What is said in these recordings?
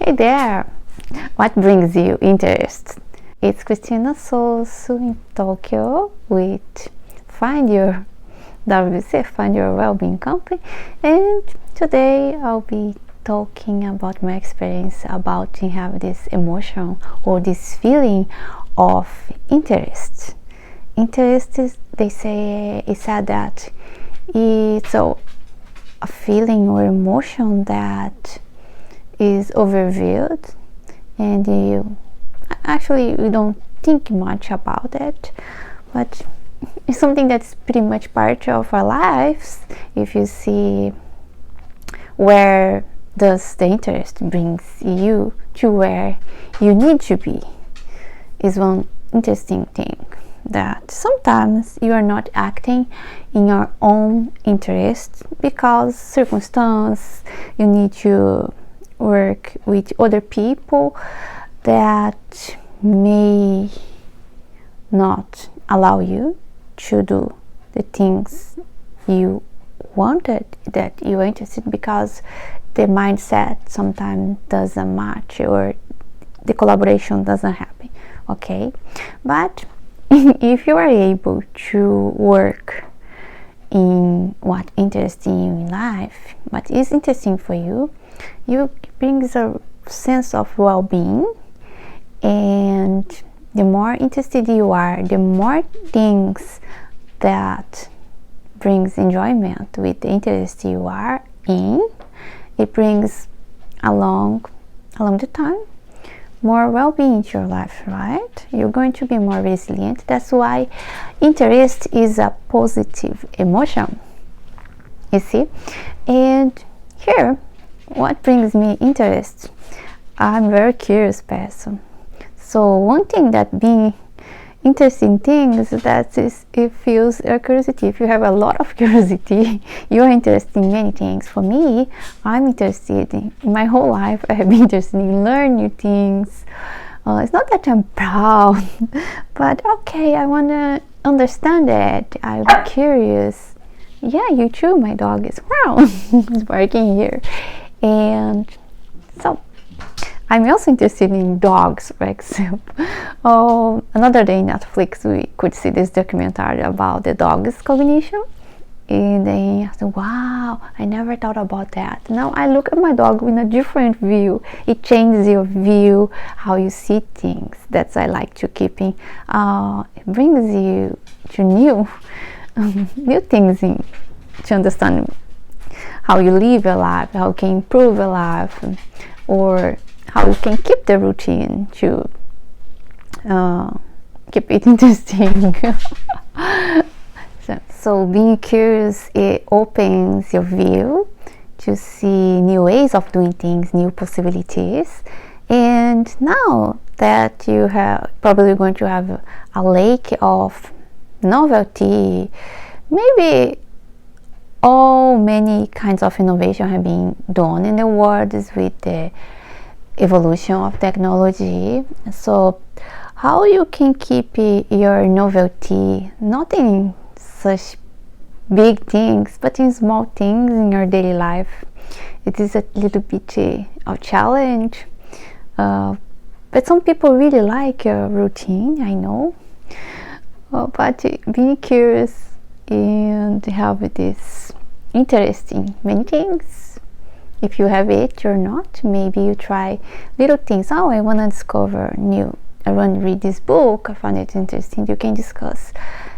Hey there! What brings you interest? It's Cristina Souza in Tokyo with Find Your WBC, Find Your Wellbeing Camp, and today I'll be talking about my experience about to have this emotion or this feeling of interest. Interest is, they say, it's said that it's a feeling or emotion that is overviewed, and you don't think much about it, but it's something that's pretty much part of our lives. If you see where does the interest brings you to where you need to be, is one interesting thing, that sometimes you are not acting in your own interest because circumstance, you need to work with other people that may not allow you to do the things you wanted, that you are interested, because the mindset sometimes doesn't match or the collaboration doesn't happen. Okay, but if you are able to work in what interests you in life, what is interesting for you, you brings a sense of well-being, and the more interested you are, the more things that brings enjoyment with the interest you are in, it brings along the time more well-being into your life, right? You're going to be more resilient. That's why interest is a positive emotion, you see. And here, what brings me interest? I'm a very curious person. So one thing that being interested in things, that is, it feels a curiosity. If you have a lot of curiosity, you're interested in many things. For me, I'm interested in my whole life. I have been interested in learning new things. It's not that I'm proud, but okay, I want to understand it. I'm curious. Yeah, you too. My dog is is barking here. And so I'm also interested in dogs, for example. Another day in Netflix we could see this documentary about the dog's cognition, and then I said, wow, I never thought about that. Now I look at my dog in a different view. It changes your view, how you see things. That's I like to keeping. It brings you to new things to understand how you live your life, how you can improve your life, or how you can keep the routine to keep it interesting. So being curious, it opens your view to see new ways of doing things, new possibilities. And now that you have probably going to have a lake of novelty, maybe many kinds of innovation have been done in the world with the evolution of technology. So how you can keep your novelty, not in such big things, but in small things in your daily life. It is a little bit of challenge, but some people really like your routine, I know. But being curious and have this interest in many things, if you have it or not, maybe you try little things. I want to discover new, I want to read this book, I find it interesting, you can discuss.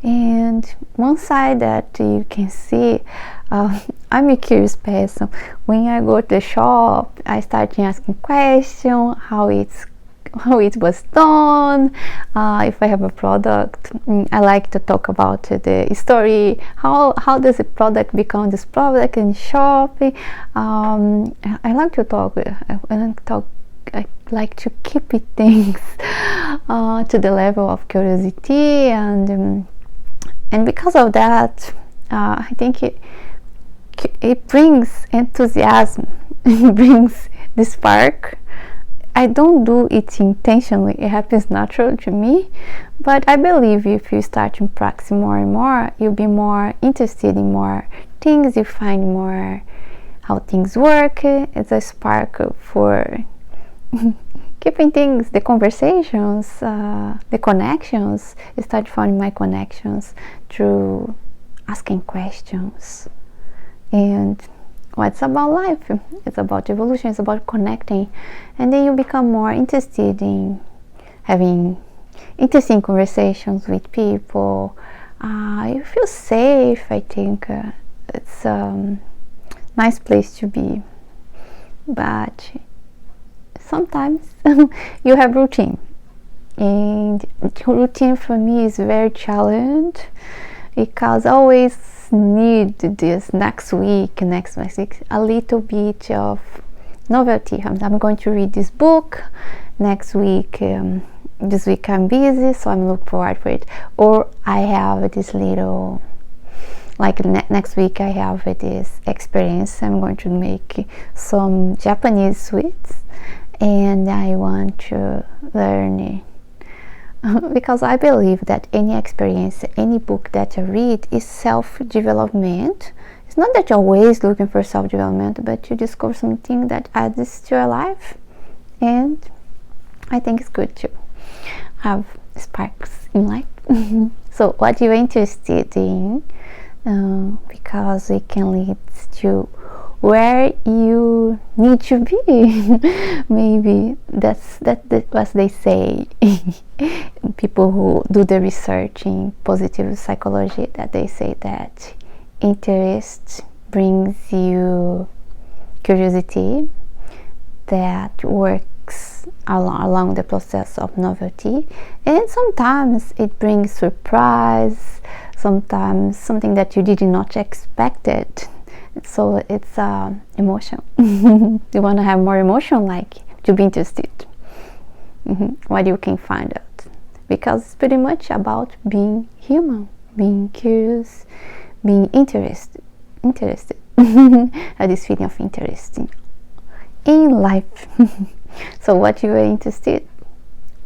And one side that you can see, I'm a curious person. When I go to the shop, I start asking questions, how it was done. If I have a product, I like to talk about the story. How does a product become this product in shopping? I like to talk. I like to keep it things to the level of curiosity, and because of that, I think it brings enthusiasm. It brings the spark. I don't do it intentionally, it happens naturally to me, but I believe if you start to practice more and more, you'll be more interested in more things, you find more how things work. It's a spark for keeping things, the conversations, the connections. I start finding my connections through asking questions. And what's about life? It's about evolution, it's about connecting. And then you become more interested in having interesting conversations with people. You feel safe. I think it's a nice place to be. But sometimes you have routine, and routine for me is very challenging because I always need this next week, a little bit of novelty. I'm going to read this book next week. This week I'm busy, so I'm looking forward for it. Or I have this little, like next week I have this experience. I'm going to make some Japanese sweets, and I want to learn it. Because I believe that any experience, any book that I read is self-development. It's not that you're always looking for self-development, but you discover something that adds to your life, and I think it's good to have sparks in life. So what you're interested in, because it can lead to where you need to be. Maybe that's what they say. People who do the research in positive psychology, that they say that interest brings you curiosity that works along the process of novelty, and sometimes it brings surprise, sometimes something that you did not expect it. So it's emotion. You want to have more emotion, like to be interested. What you can find out, because it's pretty much about being human, being curious, being interested. Have this feeling of interest in life. So what you are interested,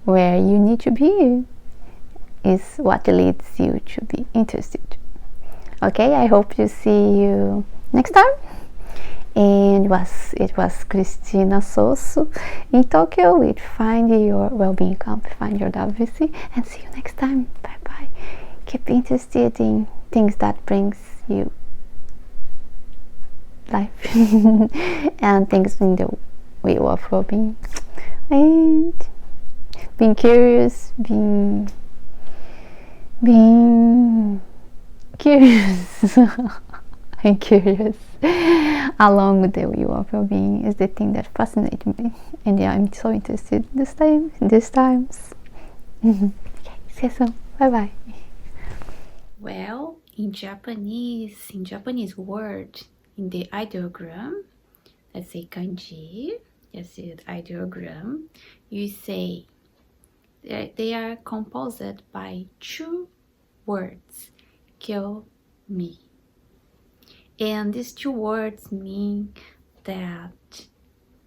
where you need to be, is what leads you to be interested. Okay, I hope to see you next time. And it was Cristina Sosso in Tokyo with Find Your Wellbeing Camp, Find Your WBC, and see you next time. Bye bye. Keep interested in things that brings you life and things in the way of well-being, and being curious, being curious. And curious along with the way of well-being is the thing that fascinates me, and yeah, I'm so interested these times. Okay, see you soon. Bye bye. Well, in Japanese word, in the ideogram, let's say kanji, that's it, ideogram, you say that they are composed by two words, kyo, mi. And these two words mean that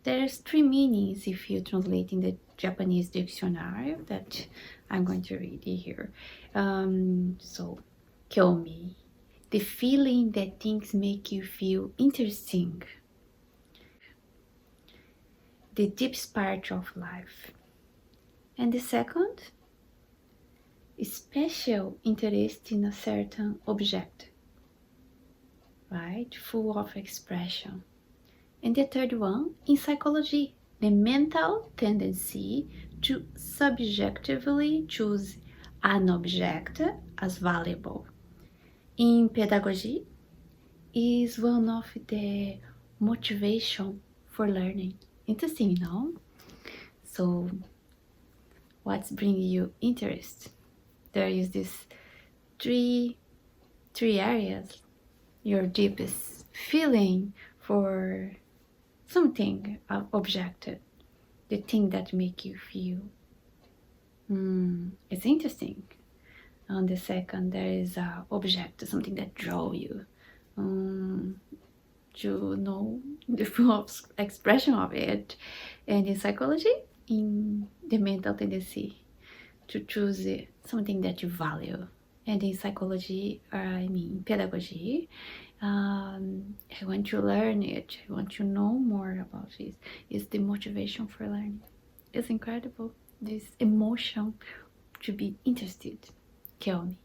there's three meanings if you translate in the Japanese dictionary that I'm going to read here. So, kyomi, the feeling that things make you feel interesting, the deepest part of life. And the second, special interest in a certain object, right? Full of expression. And the third one, in psychology, the mental tendency to subjectively choose an object as valuable. In pedagogy, is one of the motivation for learning. Interesting, no? So, what's bringing you interest? There is this three areas. Your deepest feeling for something objective, the thing that make you feel it's interesting. On the second, there is a object, something that draw you to know the full expression of it. And in psychology, in the mental tendency to choose something that you value. And in psychology, pedagogy, I want to learn it, I want to know more about this. It's the motivation for learning. It's incredible, this emotion to be interested, Kelly.